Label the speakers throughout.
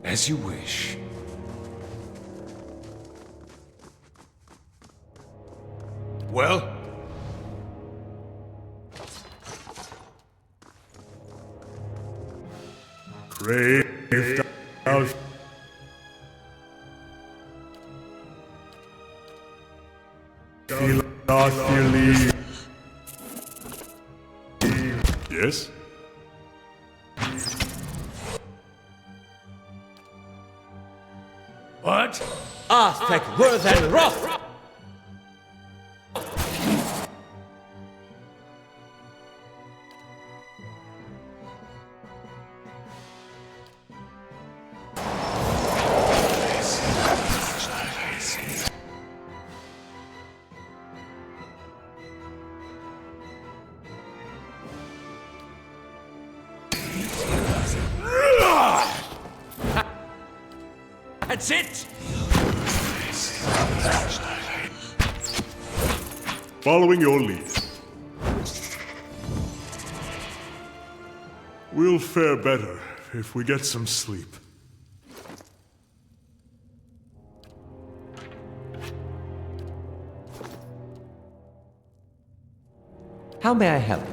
Speaker 1: As you wish. Well?
Speaker 2: Crave out. Yes?
Speaker 1: What?
Speaker 3: Aztec, worth and wrath! That's it!
Speaker 2: Following your lead. We'll fare better if we get some sleep.
Speaker 3: How may I help?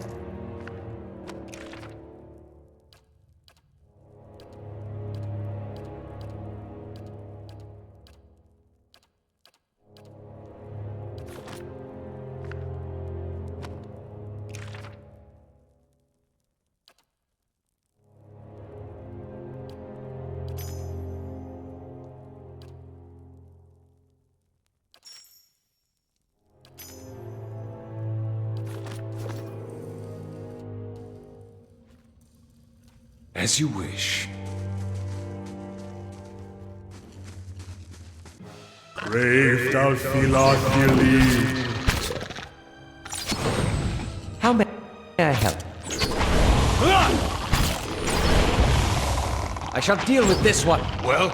Speaker 1: As you wish.
Speaker 2: Brave thou Philophili.
Speaker 3: How may I help? I shall deal with this one.
Speaker 1: Well?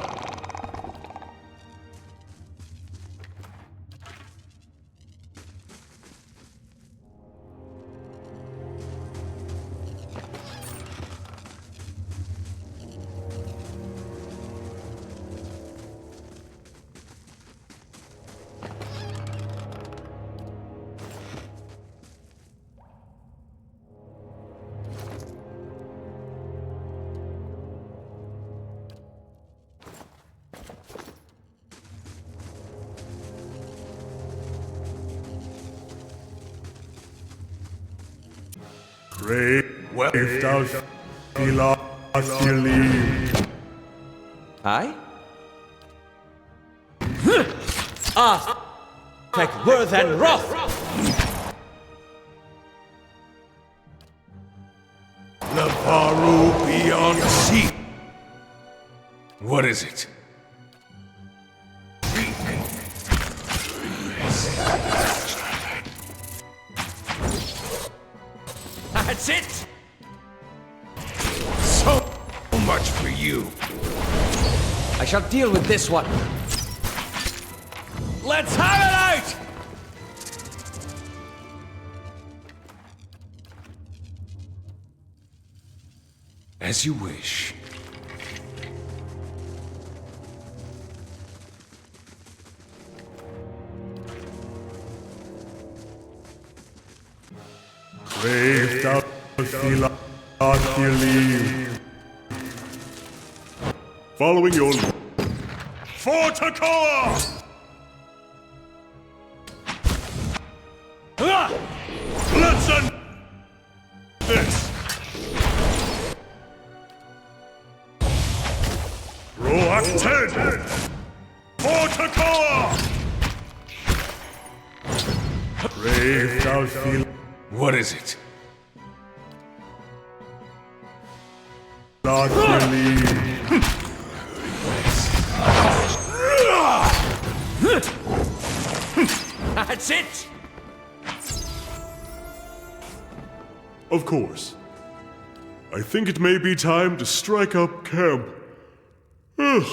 Speaker 2: Brave thou Philophili.
Speaker 3: Aye? Aztec, worth and wrath!
Speaker 1: Navarro beyond sea. What is it?
Speaker 3: That's it!
Speaker 1: So much for you.
Speaker 3: I shall deal with this one. Let's have it out!
Speaker 1: As you wish.
Speaker 2: Brave thou Philophili. Following your lead. For Takoa! Let's end this! Roak 10! For Takoa! Brave thou Philophili.
Speaker 1: What is it?
Speaker 3: That's it!
Speaker 2: Of course. I think it may be time to strike up camp. Ugh.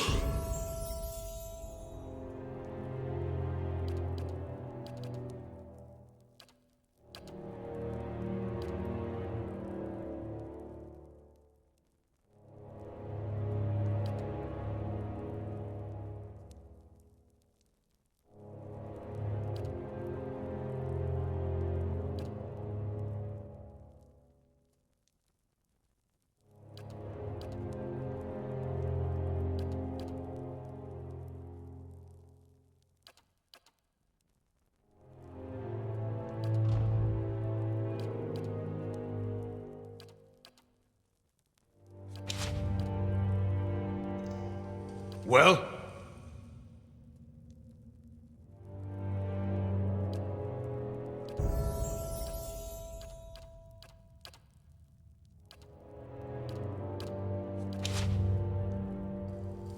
Speaker 1: Well?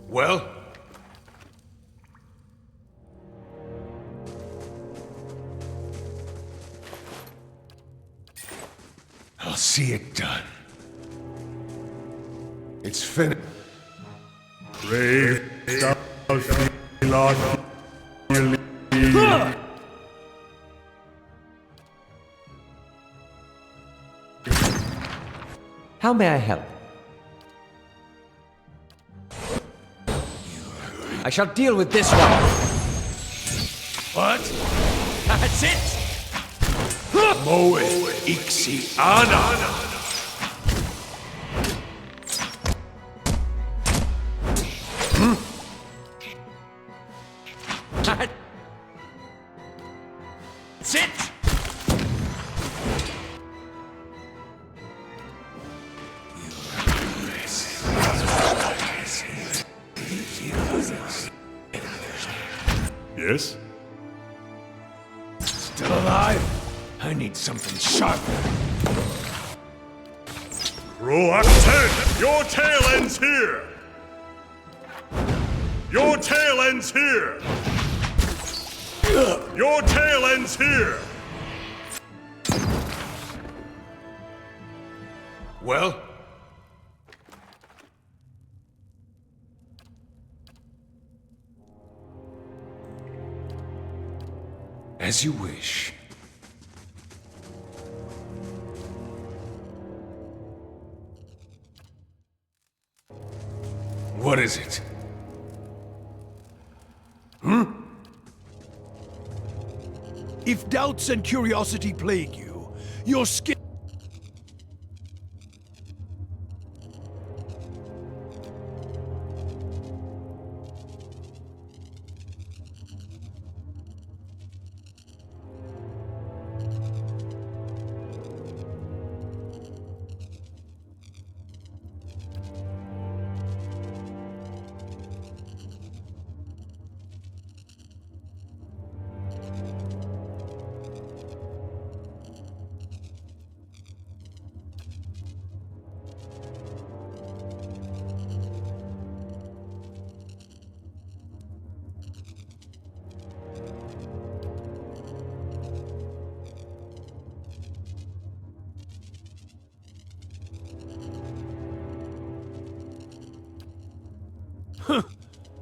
Speaker 1: Well? I'll see it done. It's finished.
Speaker 3: How may I help? I shall deal with this one.
Speaker 1: What?
Speaker 3: That's it!
Speaker 1: Moe ixi ana.
Speaker 3: That's it!
Speaker 2: Yes?
Speaker 1: Still alive? I need something sharper.
Speaker 2: Roax 10! Your tail ends here! Your tail ends here! Your tail ends here!
Speaker 1: Well? As you wish. What is it?
Speaker 4: If doubts and curiosity plague you, your skin...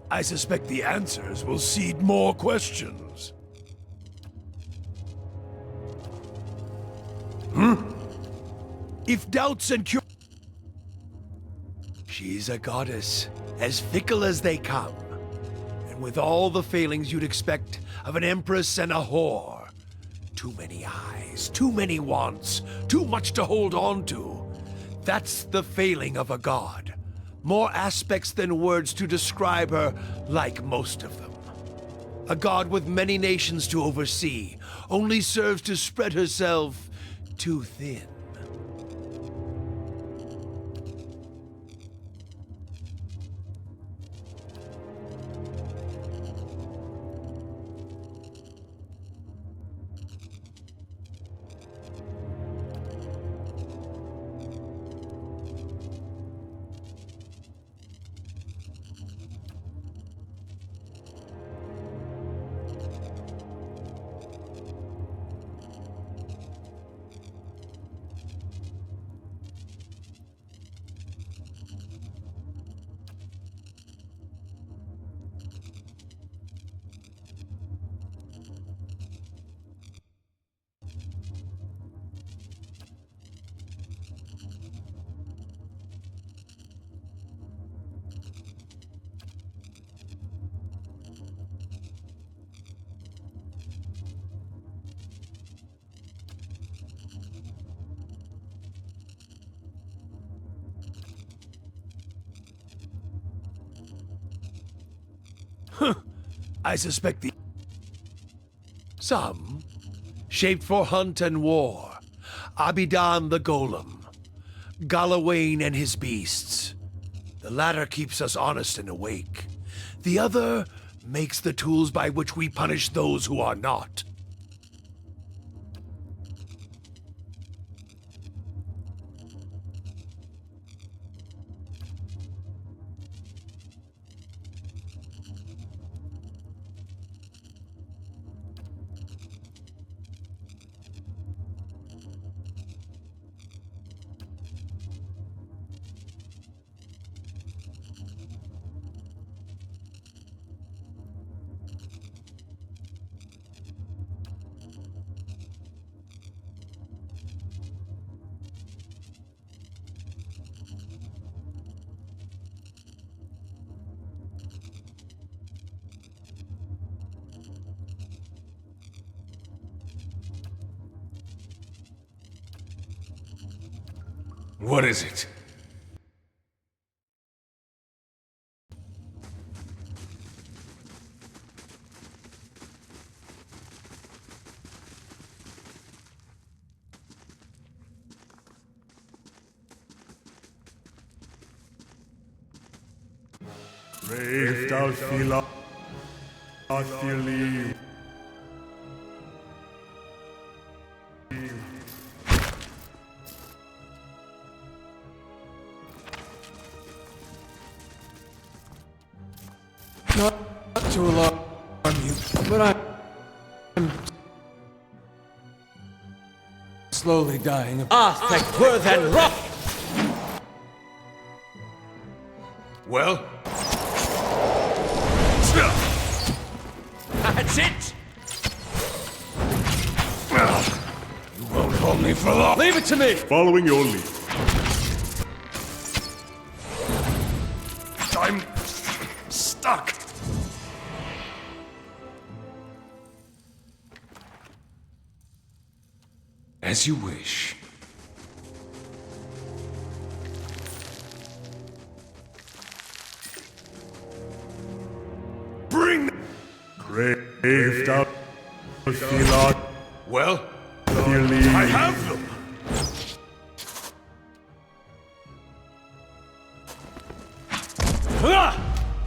Speaker 4: I suspect the answers will seed more questions. If doubts and She's a goddess, as fickle as they come. And with all the failings you'd expect of an empress and a whore. Too many eyes, too many wants, too much to hold on to. That's the failing of a god. More aspects than words to describe her, like most of them. A god with many nations to oversee, only serves to spread herself too thin. I suspect the... Some, shaped for hunt and war. Abidan the Golem. Galawain and his beasts. The latter keeps us honest and awake. The other makes the tools by which we punish those who are not.
Speaker 1: What is it?
Speaker 2: Brave thou feel fearly.
Speaker 3: Not to alarm you, but I'm slowly dying of Arthur and Rock.
Speaker 1: Well?
Speaker 3: That's it.
Speaker 1: You won't hold me for long.
Speaker 3: Leave it to me.
Speaker 2: Following your lead.
Speaker 1: I'm stuck. As you wish.
Speaker 2: Bring. Brave thou feel
Speaker 1: Well?
Speaker 2: fearly.
Speaker 1: I have them.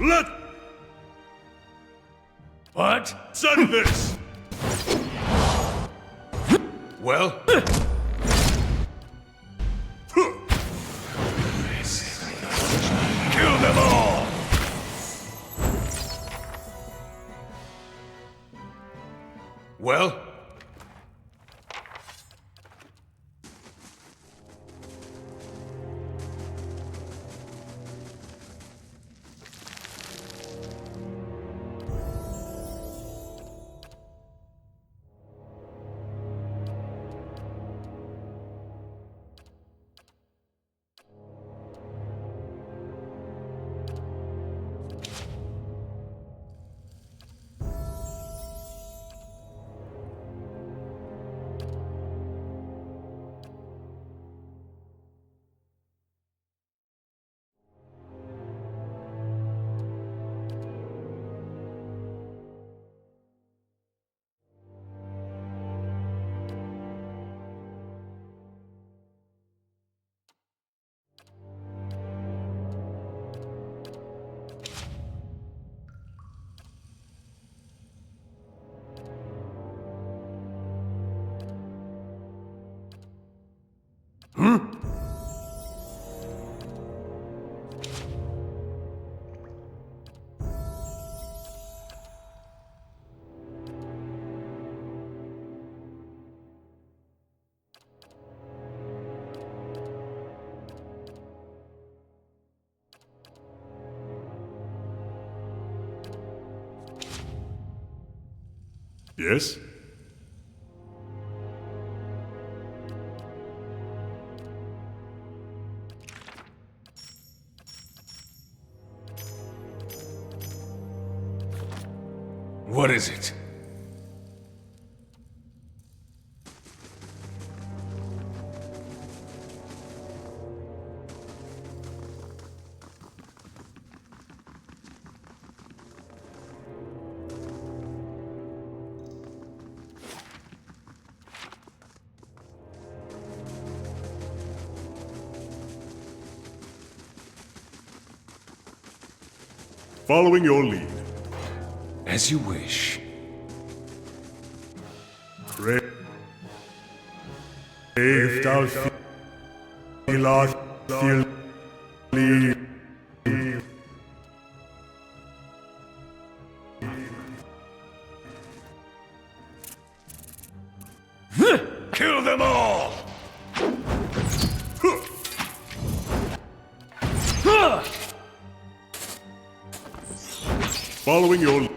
Speaker 2: Let
Speaker 1: What?
Speaker 2: send this.
Speaker 1: Well? Kill them all! Well?
Speaker 2: Yes?
Speaker 1: What is it?
Speaker 2: Following your lead.
Speaker 1: As you wish.
Speaker 2: Brave thou feelest feel lead.
Speaker 1: Kill them all!
Speaker 2: Following your lead.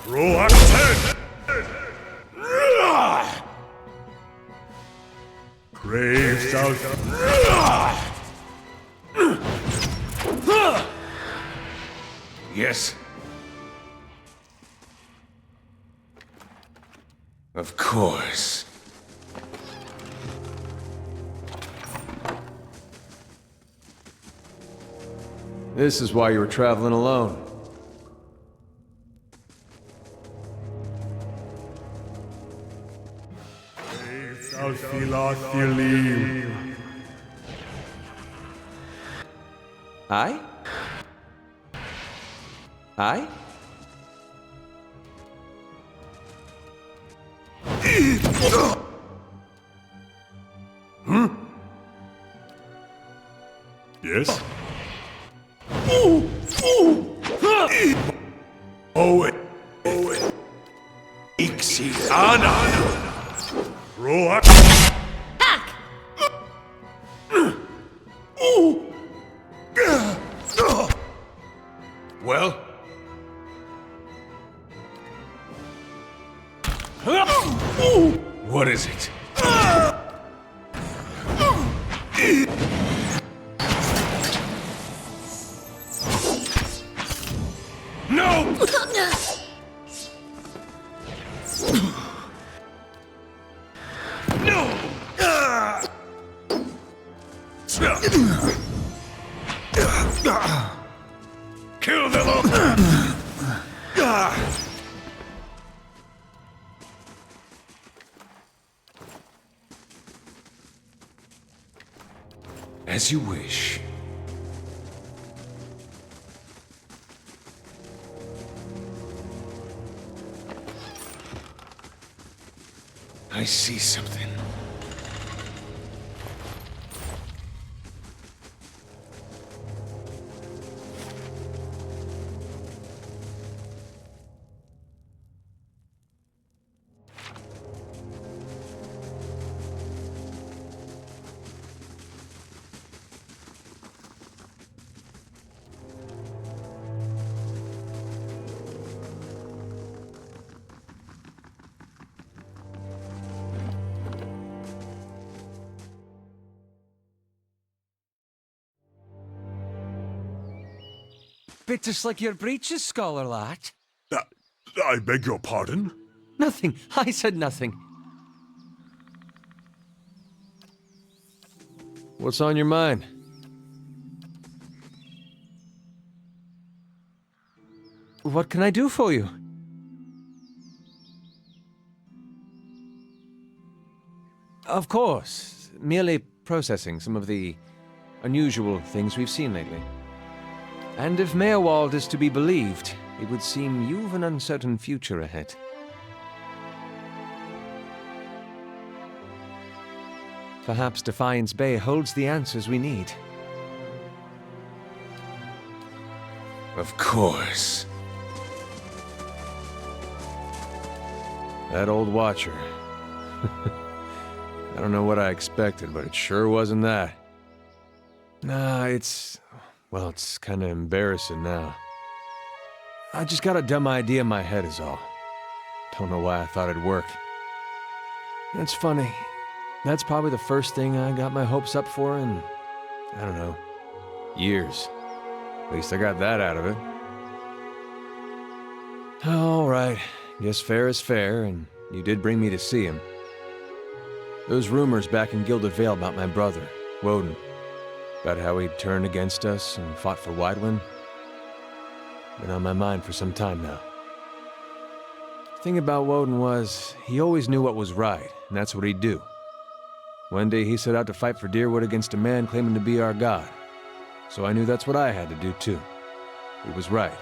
Speaker 2: Proactive! Brave thou
Speaker 1: Yes. Of course.
Speaker 3: This is why you were traveling alone.
Speaker 2: thou feelest feel lead.
Speaker 3: I? I?
Speaker 2: Yes?
Speaker 4: Ixi Ana.
Speaker 2: Proactive!
Speaker 1: Well? What is it? No! No! Kill them all! As you wish. I see something.
Speaker 3: Bit just like your breeches, scholar lad.
Speaker 2: I beg your pardon?
Speaker 3: Nothing. I said nothing. What's on your mind? What can I do for you? Of course. Merely processing some of the unusual things we've seen lately. And if Meerwald is to be believed, it would seem you've an uncertain future ahead. Perhaps Defiance Bay holds the answers we need.
Speaker 1: Of course.
Speaker 3: That old Watcher. I don't know what I expected, but it sure wasn't that. Nah, well, it's kinda embarrassing now. I just got a dumb idea in my head is all. Don't know why I thought it'd work. It's funny. That's probably the first thing I got my hopes up for in, I don't know, years. At least I got that out of it. All right. Guess fair is fair, and you did bring me to see him. Those rumors back in Gilded Vale about my brother, Woden, about how he turned against us and fought for Widewind, been on my mind for some time now. The thing about Woden was, he always knew what was right, and that's what he'd do. One day he set out to fight for Deerwood against a man claiming to be our god, so I knew that's what I had to do too. He was right.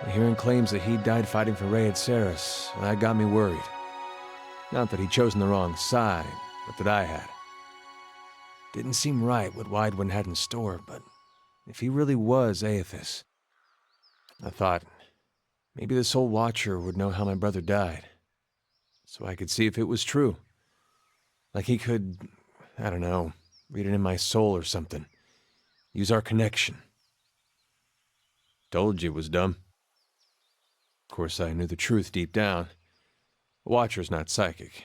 Speaker 3: Hearing claims that he died fighting for Rey at Ceres, that got me worried. Not that he'd chosen the wrong side, but that I had. Didn't seem right what Widewin had in store, but if he really was Aethys, I thought maybe this old Watcher would know how my brother died, so I could see if it was true. Like he could, I don't know, read it in my soul or something. Use our connection. Told you it was dumb. Of course, I knew the truth deep down. A Watcher's not psychic.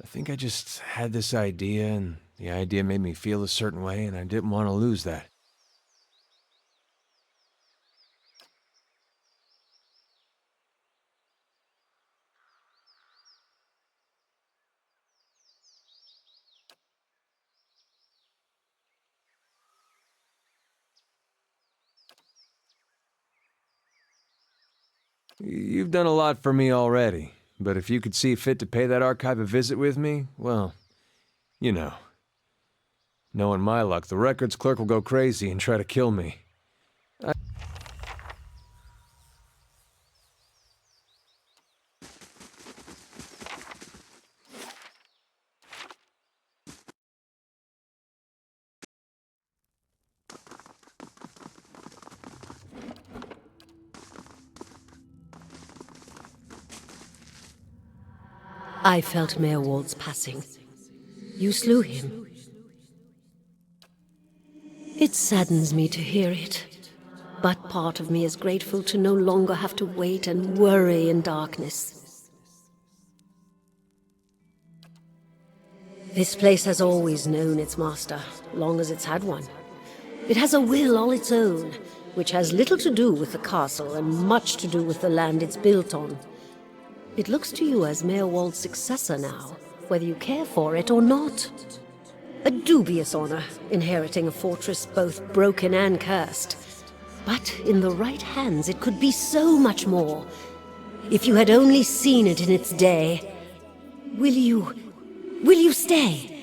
Speaker 3: I think I just had this idea, and the idea made me feel a certain way, and I didn't want to lose that. You've done a lot for me already, but if you could see fit to pay that archive a visit with me, well, you know. Knowing my luck, the records clerk will go crazy and try to kill me.
Speaker 5: I felt Mayor Wald's passing. You slew him. It saddens me to hear it, but part of me is grateful to no longer have to wait and worry in darkness. This place has always known its master, long as it's had one. It has a will all its own, which has little to do with the castle and much to do with the land it's built on. It looks to you as Mayor Wald's successor now, whether you care for it or not. A dubious honor, inheriting a fortress both broken and cursed. But in the right hands, it could be so much more. If you had only seen it in its day. Will you stay?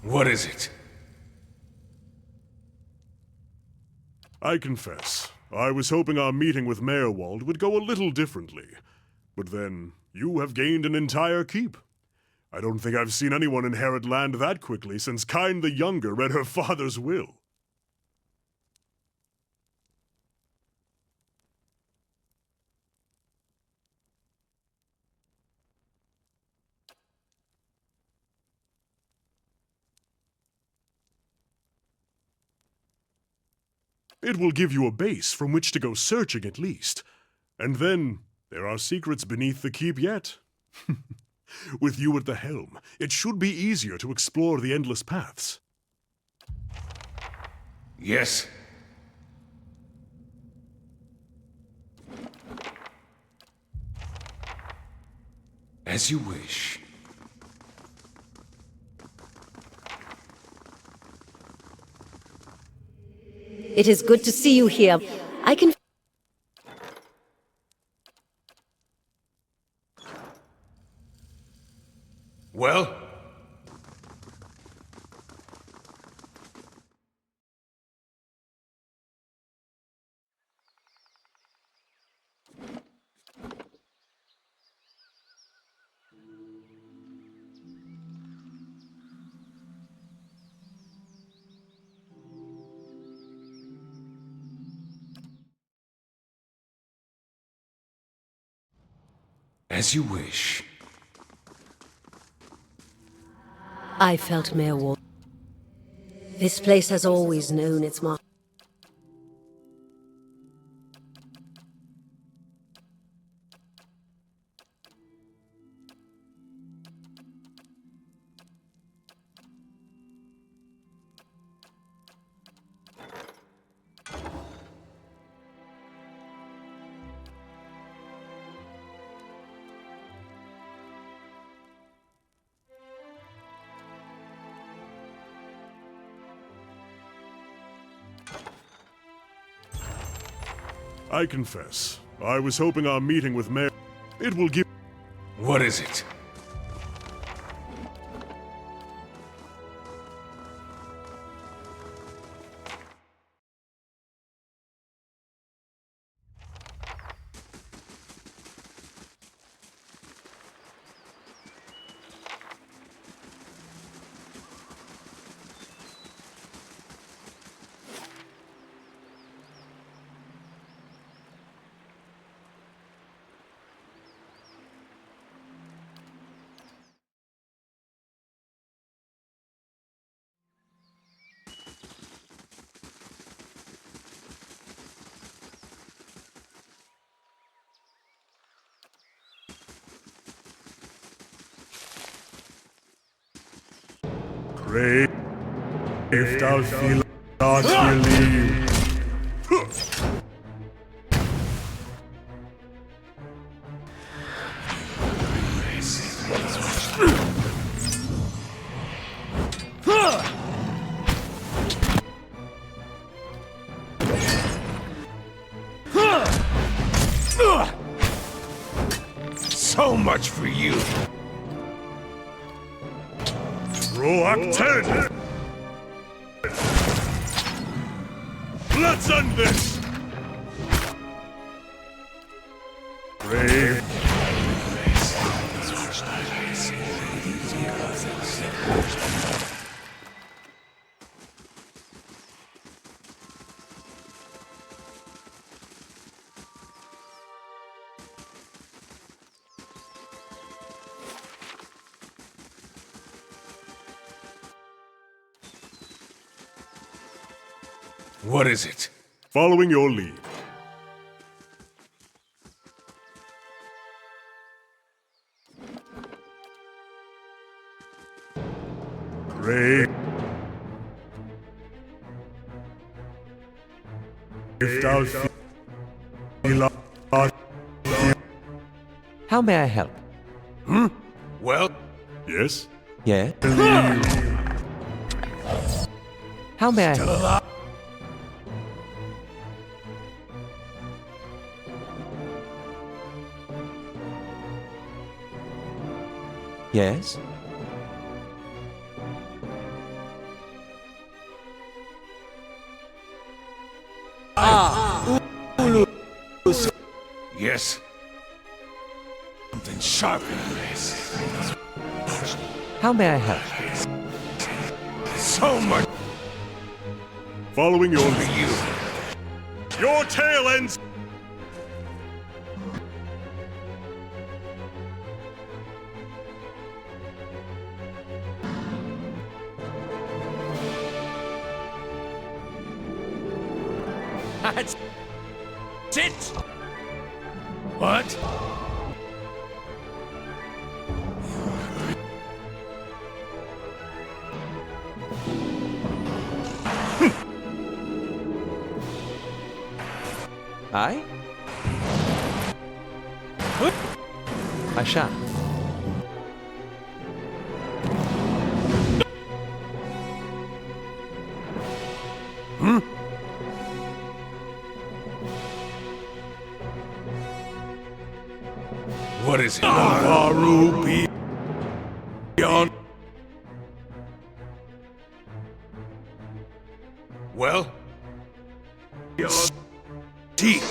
Speaker 1: What is it?
Speaker 2: I confess, I was hoping our meeting with Mayorwald would go a little differently. But then, you have gained an entire keep. I don't think I've seen anyone inherit land that quickly since Kyne the Younger read her father's will. It will give you a base from which to go searching at least. And then, there are secrets beneath the keep yet. With you at the helm, it should be easier to explore the endless paths.
Speaker 1: Yes. As you wish.
Speaker 5: It is good to see you here. I can...
Speaker 1: Well? As you wish.
Speaker 5: I felt Mayorwald. This place has always known its master.
Speaker 2: I confess, I was hoping our meeting with Mayor... It will give...
Speaker 1: What is it?
Speaker 2: Pray, if thou feel not relieved.
Speaker 1: So much for you.
Speaker 2: Roak 10! Let's end this! Brave.
Speaker 1: What is it?
Speaker 2: Following your lead. Brave. If thou feel not...
Speaker 3: How may I help?
Speaker 1: Well?
Speaker 2: Yes?
Speaker 3: Yeah? How may I help? Yes?
Speaker 1: Yes. Something sharp in this.
Speaker 3: How may I help?
Speaker 1: So much
Speaker 2: Following your
Speaker 1: for
Speaker 2: lead.
Speaker 1: you.
Speaker 2: Your tail ends.
Speaker 1: That's it. What?
Speaker 3: I? I shall.
Speaker 1: What is it?
Speaker 2: Faru beyond.
Speaker 1: Well?
Speaker 2: Teak.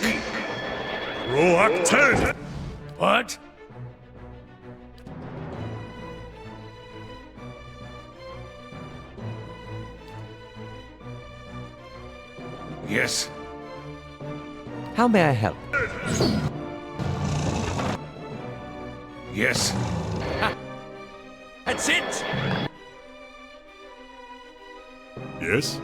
Speaker 2: Roak 10.
Speaker 1: What? Yes.
Speaker 3: How may I help?
Speaker 1: Yes. That's it.
Speaker 2: Yes?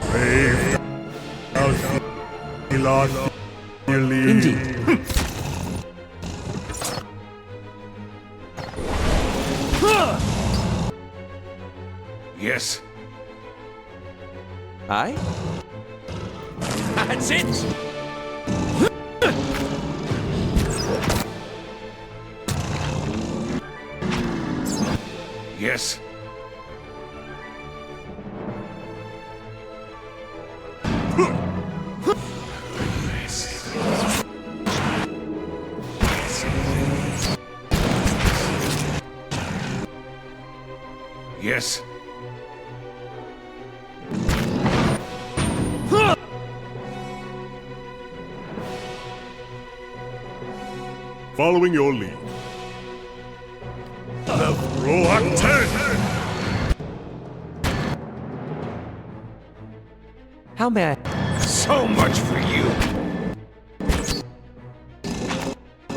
Speaker 2: Brave.
Speaker 3: Indeed.
Speaker 1: Yes.
Speaker 3: I?
Speaker 1: That's it. Yes. Yes.
Speaker 2: Following your lead. Roak 10.
Speaker 3: How may I?
Speaker 1: So much for you.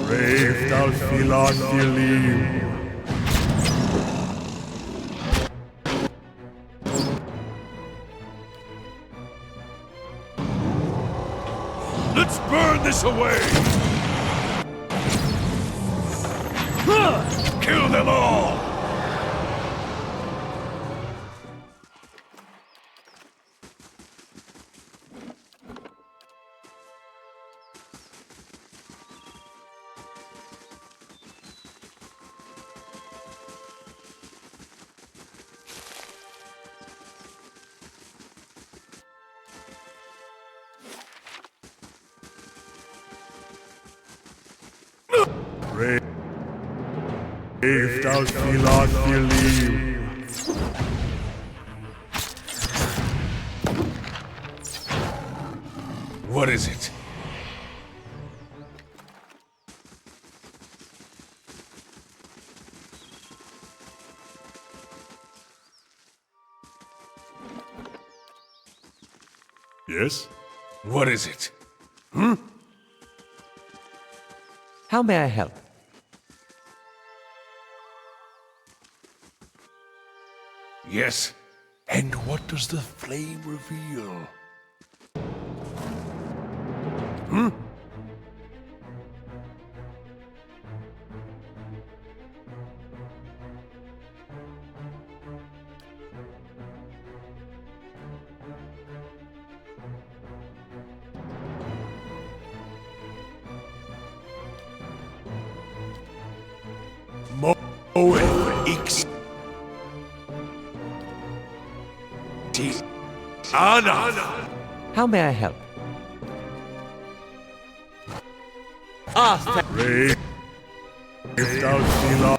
Speaker 2: Brave Dalfilathili.
Speaker 1: Let's burn this away. Kill them all.
Speaker 2: Brave Dalfilathili.
Speaker 1: What is it?
Speaker 2: Yes?
Speaker 1: What is it?
Speaker 3: How may I help?
Speaker 1: Yes. And what does the flame reveal? X. T. Anna.
Speaker 3: How may I help?
Speaker 2: Brave Dalfilathili.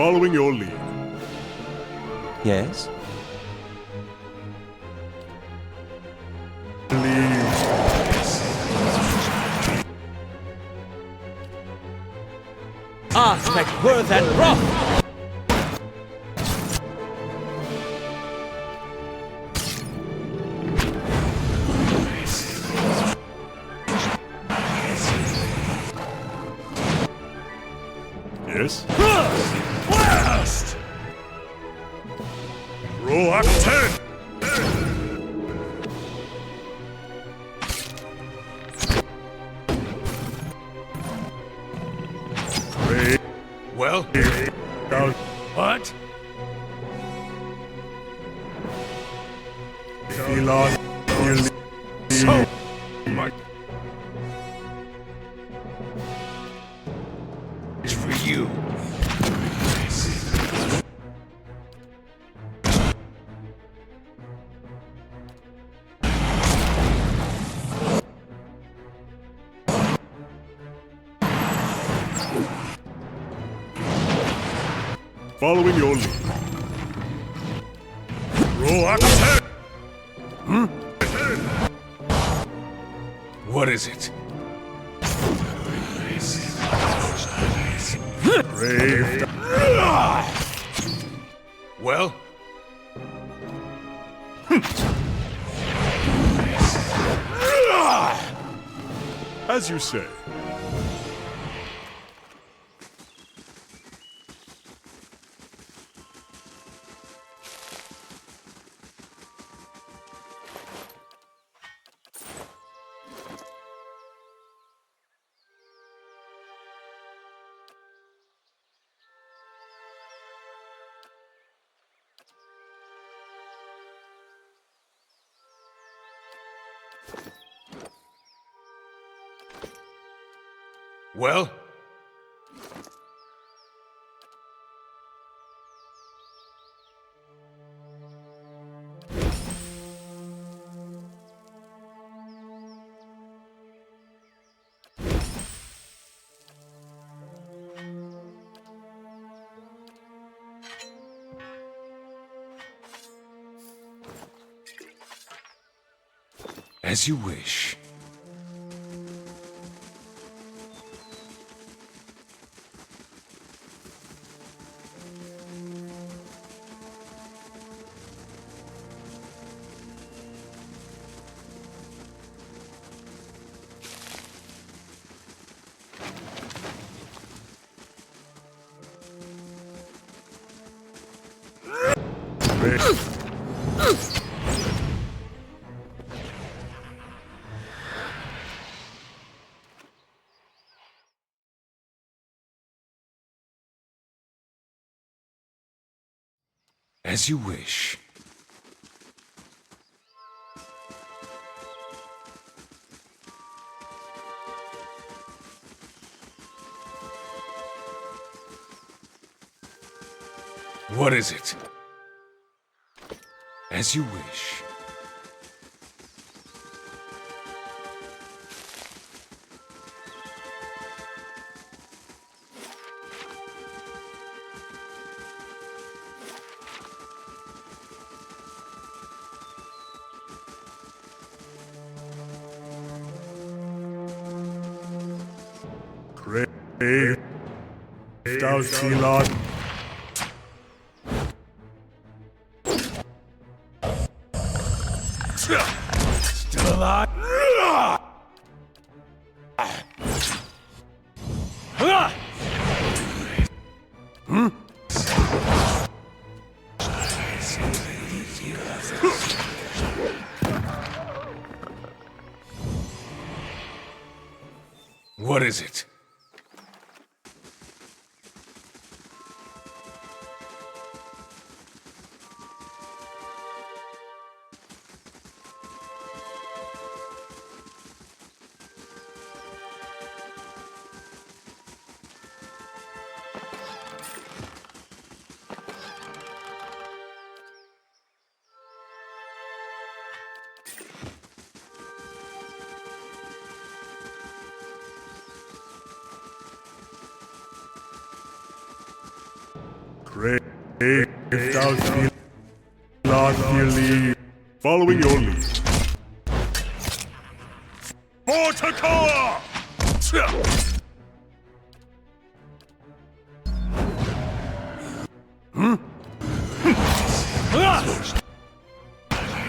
Speaker 2: Following your lead.
Speaker 3: Yes?
Speaker 6: Aspect worth and rough!
Speaker 2: Yes?
Speaker 1: Blast!
Speaker 2: Roll up 10!
Speaker 1: Well,
Speaker 2: Down.
Speaker 1: what?
Speaker 2: Elon.
Speaker 1: So much for you.
Speaker 2: Following your lead. Roll up 10!
Speaker 1: What is it?
Speaker 2: Brave.
Speaker 1: Well,
Speaker 2: As you say.
Speaker 1: well, as you wish. As you wish. What is it? As you wish.
Speaker 2: Brave. Down, Elon.
Speaker 1: Still alive? What is it?
Speaker 2: If thou feel not believe. Following your lead. For Takoa!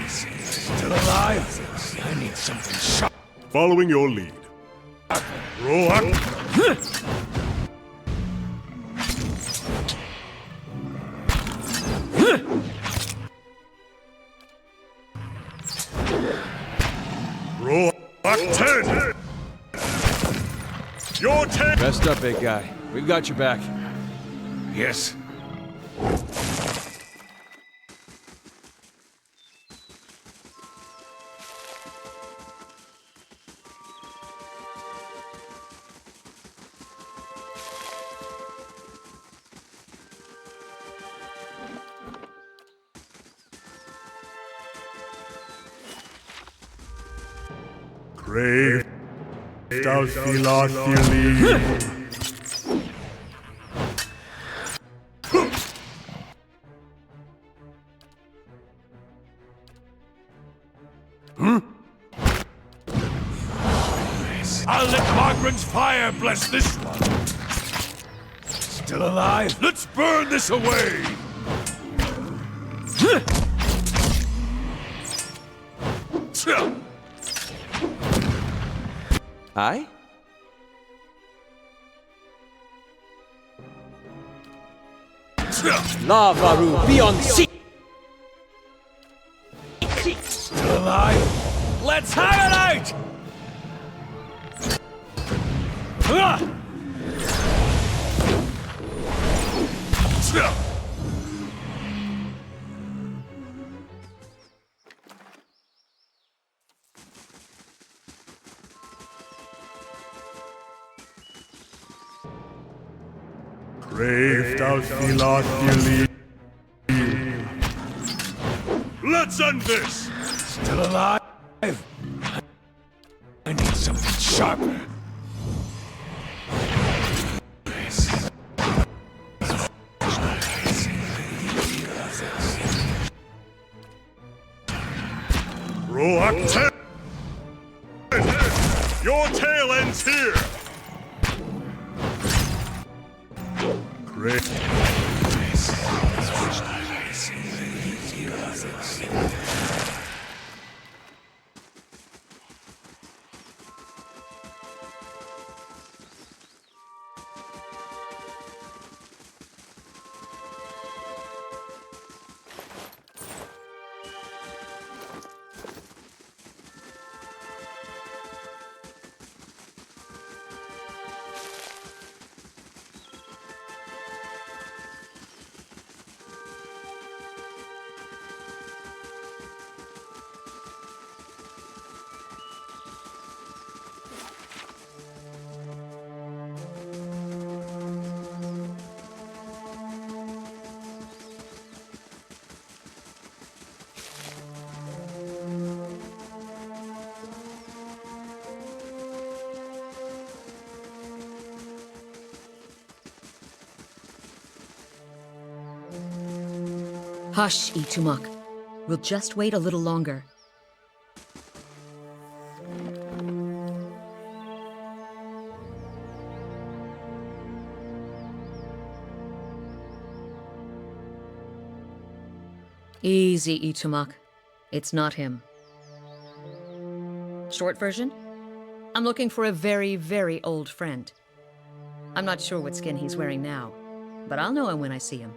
Speaker 4: Still alive? I need something sharp.
Speaker 2: Following your lead. Roll up. Roll up 10. Your 10.
Speaker 3: Rest up, big guy. We've got your back.
Speaker 1: Yes.
Speaker 2: Brave. Thou not believe.
Speaker 4: I'll let Margaret's fire bless this one. Still alive? Let's burn this away!
Speaker 3: Aye? Lavaru, be on sea!
Speaker 4: Still alive? Let's have it out!
Speaker 2: Brave thou not believe. Let's end this!
Speaker 4: Still alive? I need something sharper.
Speaker 2: Roll up 10. Your tail ends here. Great.
Speaker 7: Hush, Itumak. We'll just wait a little longer. Easy, Itumak. It's not him. Short version? I'm looking for a very, very old friend. I'm not sure what skin he's wearing now, but I'll know him when I see him.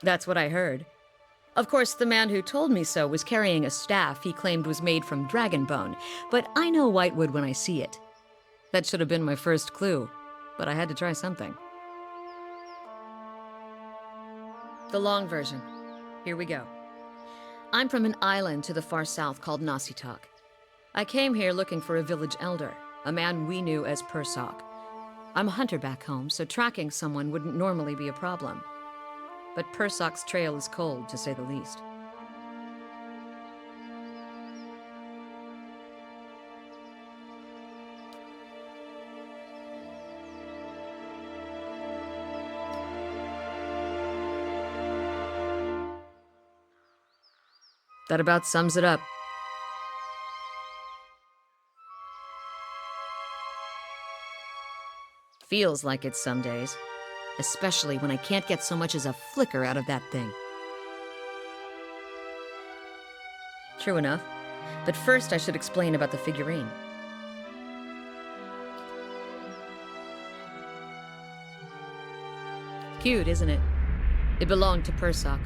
Speaker 7: That's what I heard. Of course, the man who told me so was carrying a staff he claimed was made from dragon bone, but I know whitewood when I see it. That should have been my first clue, but I had to try something. The long version. Here we go. I'm from an island to the far south called Nasitak. I came here looking for a village elder, a man we knew as Persok. I'm a hunter back home, so tracking someone wouldn't normally be a problem. But Persok's trail is cold, to say the least. That about sums it up. Feels like it some days, especially when I can't get so much as a flicker out of that thing. True enough, but first I should explain about the figurine. Cute, isn't it? It belonged to Persoc.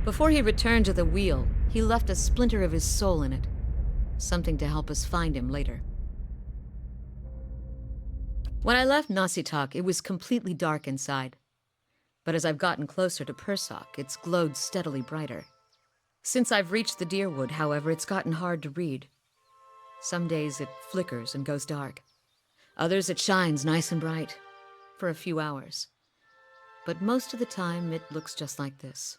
Speaker 7: Before he returned to the wheel, he left a splinter of his soul in it. Something to help us find him later. When I left Nasitak, it was completely dark inside. But as I've gotten closer to Persoc, it's glowed steadily brighter. Since I've reached the Deerwood, however, it's gotten hard to read. Some days it flickers and goes dark. Others it shines nice and bright, for a few hours. But most of the time it looks just like this.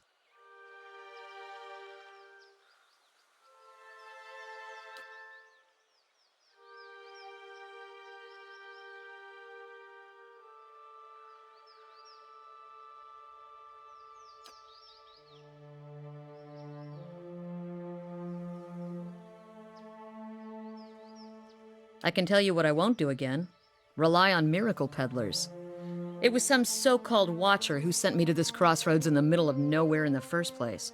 Speaker 7: I can tell you what I won't do again. Rely on miracle peddlers. It was some so-called watcher who sent me to this crossroads in the middle of nowhere in the first place.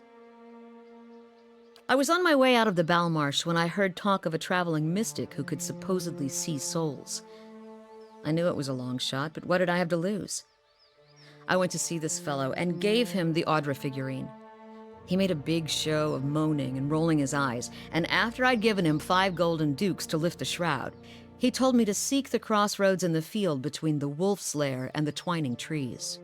Speaker 7: I was on my way out of the Balmarsh when I heard talk of a traveling mystic who could supposedly see souls. I knew it was a long shot, but what did I have to lose? I went to see this fellow and gave him the Audra figurine. He made a big show of moaning and rolling his eyes, and after I'd given him 5 golden dukes to lift the shroud, he told me to seek the crossroads in the field between the wolf's lair and the twining trees.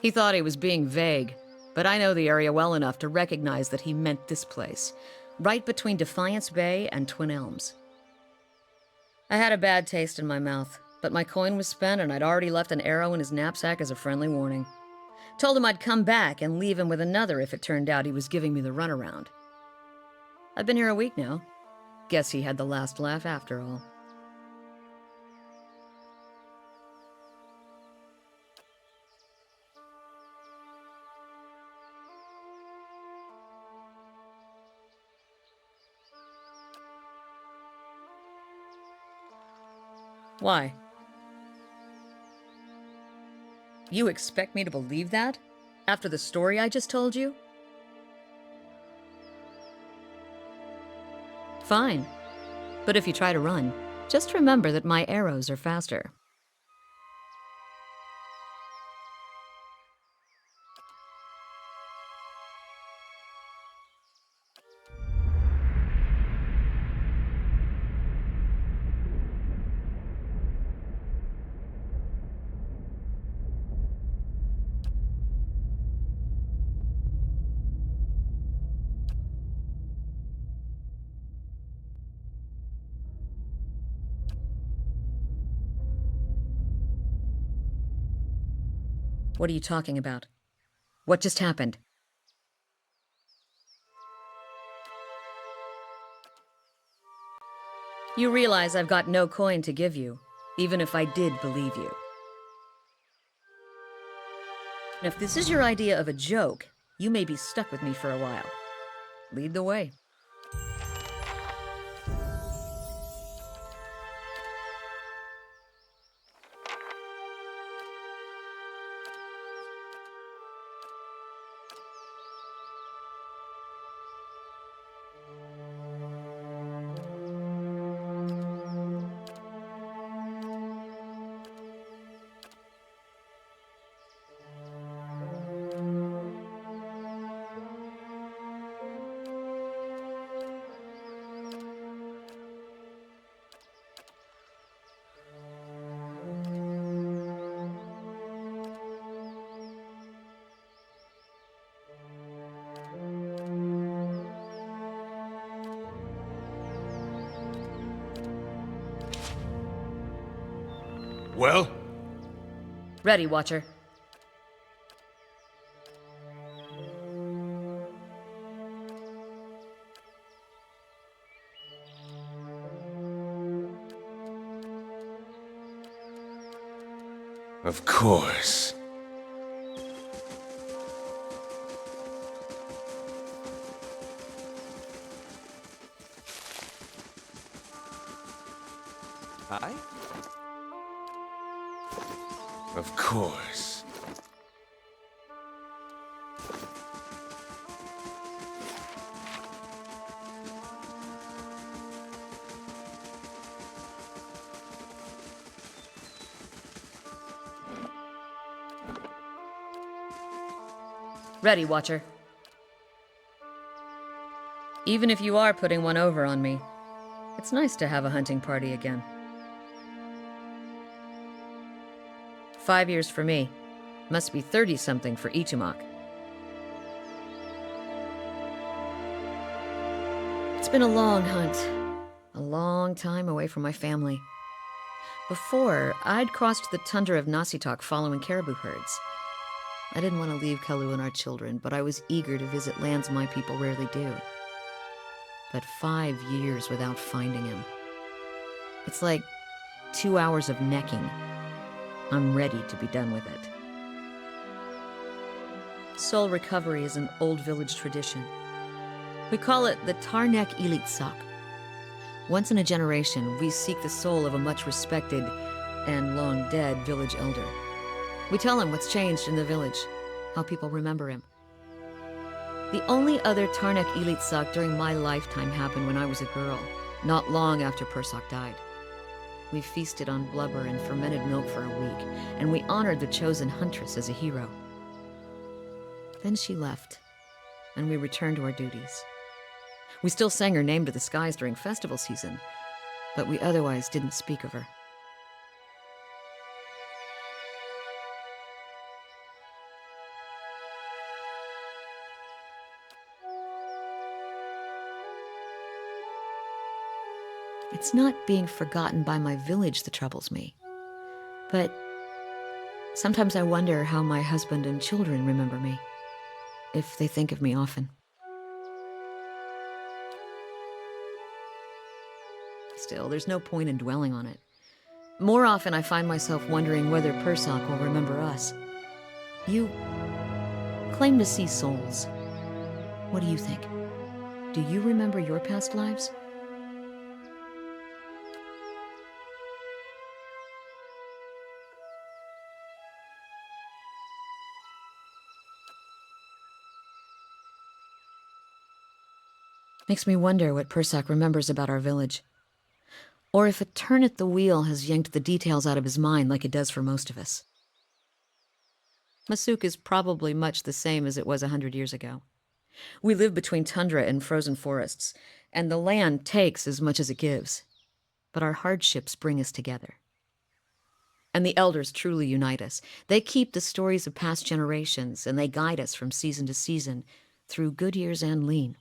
Speaker 7: He thought he was being vague, but I know the area well enough to recognize that he meant this place, right between Defiance Bay and Twin Elms. I had a bad taste in my mouth, but my coin was spent and I'd already left an arrow in his knapsack as a friendly warning. Told him I'd come back and leave him with another if it turned out he was giving me the runaround. I've been here a week now. Guess he had the last laugh after all. Why? You expect me to believe that? After the story I just told you? Fine. But if you try to run, just remember that my arrows are faster. What are you talking about? What just happened? You realize I've got no coin to give you, even if I did believe you. And if this is your idea of a joke, you may be stuck with me for a while. Lead the way.
Speaker 1: Well?
Speaker 7: Ready, Watcher.
Speaker 3: Of course. Hi? Of course.
Speaker 7: Ready, Watcher. Even if you are putting one over on me, it's nice to have a hunting party again. 5 years for me. Must be 30-something for Ichimak. It's been a long hunt. A long time away from my family. Before, I'd crossed the tundra of Nasitok following caribou herds. I didn't want to leave Kalu and our children, but I was eager to visit lands my people rarely do. But 5 years without finding him. It's like 2 hours of necking. I'm ready to be done with it. Soul recovery is an old village tradition. We call it the Tarnek Ilitsak. Once in a generation, we seek the soul of a much respected and long dead village elder. We tell him what's changed in the village, how people remember him. The only other Tarnek Ilitsak during my lifetime happened when I was a girl, not long after Persak died. We feasted on blubber and fermented milk for a week, and we honored the chosen huntress as a hero. Then she left, and we returned to our duties. We still sang her name to the skies during festival season, but we otherwise didn't speak of her. It's not being forgotten by my village that troubles me, but sometimes I wonder how my husband and children remember me, if they think of me often. Still, there's no point in dwelling on it. More often I find myself wondering whether Persak will remember us. You claim to see souls. What do you think? Do you remember your past lives? Makes me wonder what Persak remembers about our village. Or if a turn at the wheel has yanked the details out of his mind like it does for most of us. Masuk is probably much the same as it was 100 years ago. We live between tundra and frozen forests, and the land takes as much as it gives. But our hardships bring us together. And the elders truly unite us. They keep the stories of past generations, and they guide us from season to season, through good years and lean.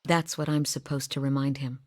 Speaker 7: That's what I'm supposed to remind him.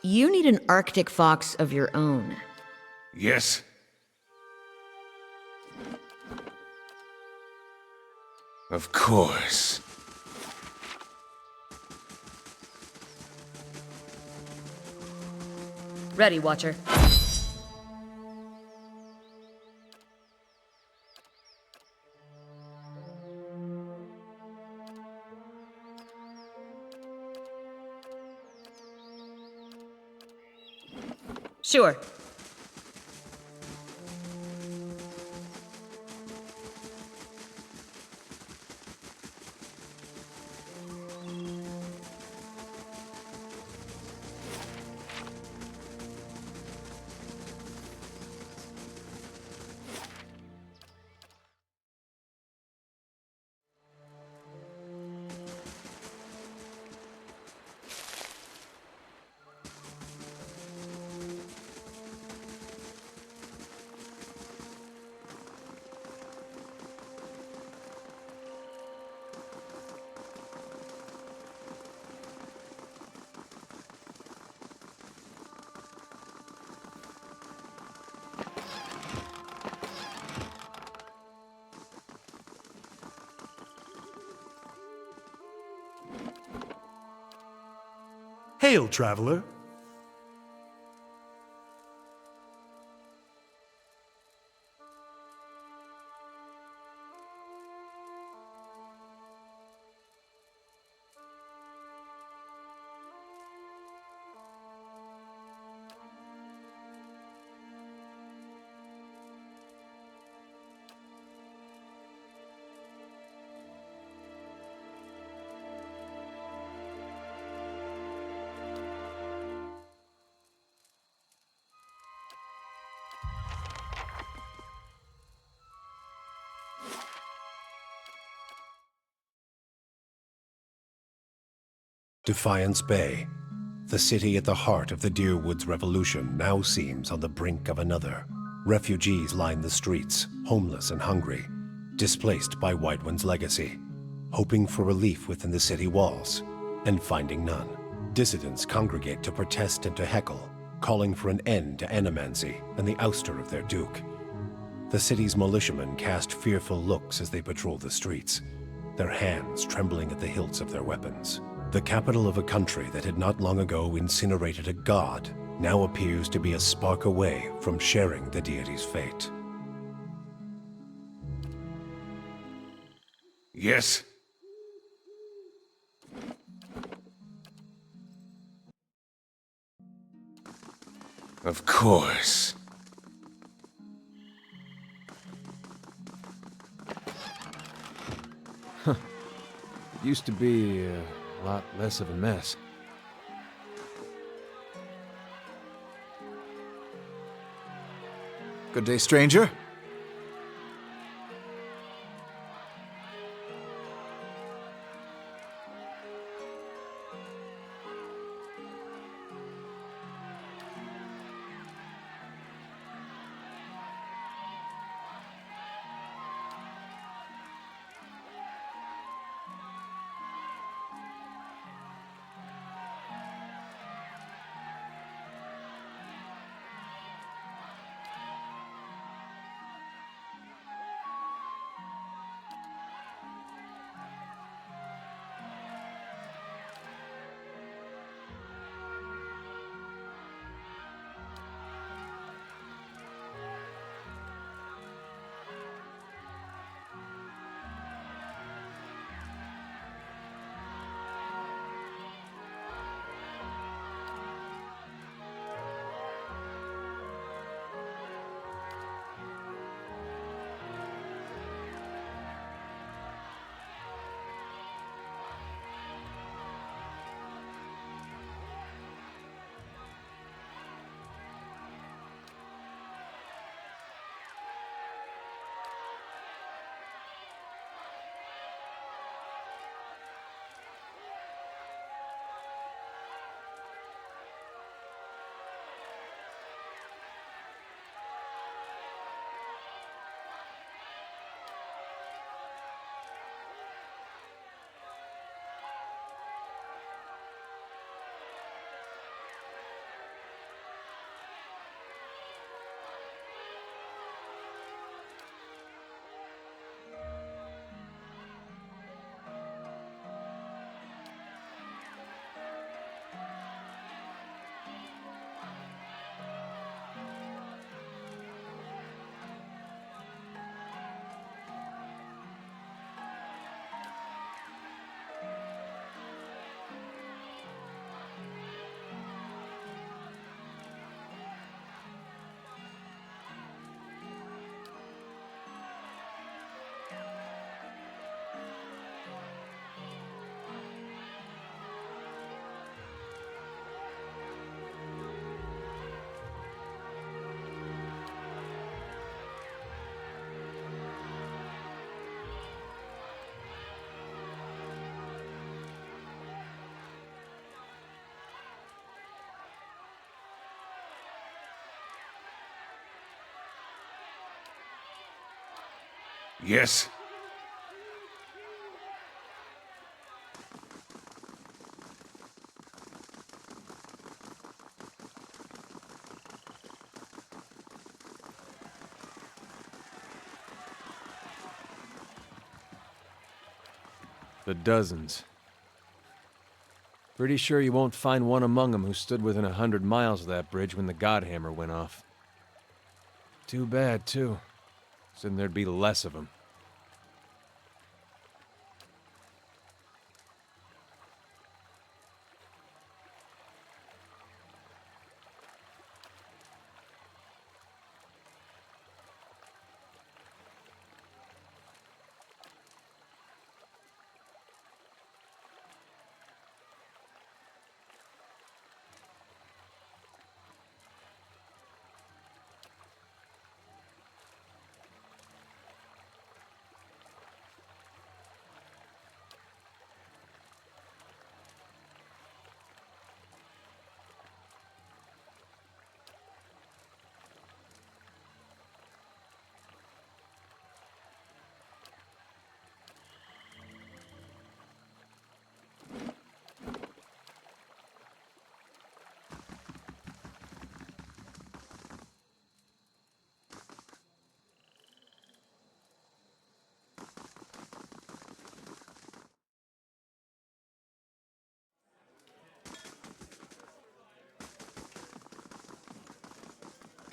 Speaker 7: You need an Arctic fox of your own.
Speaker 1: Yes. Of course.
Speaker 7: Ready, Watcher. Sure.
Speaker 2: Hail, traveler.
Speaker 4: Defiance Bay, the city at the heart of the Deerwoods Revolution, now seems on the brink of another. Refugees line the streets, homeless and hungry, displaced by Whiteone's legacy, hoping for relief within the city walls, and finding none. Dissidents congregate to protest and to heckle, calling for an end to animancy and the ouster of their duke. The city's militiamen cast fearful looks as they patrol the streets, their hands trembling at the hilts of their weapons. The capital of a country that had not long ago incinerated a god now appears to be a spark away from sharing the deity's fate.
Speaker 1: Yes. Of course.
Speaker 3: It used to be a lot less of a mess.
Speaker 8: Good day, stranger.
Speaker 1: Yes.
Speaker 3: The dozens. Pretty sure you won't find one among them who stood within 100 miles of that bridge when the Godhammer went off. Too bad, too. Then there'd be less of them.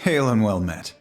Speaker 8: Hail and well met.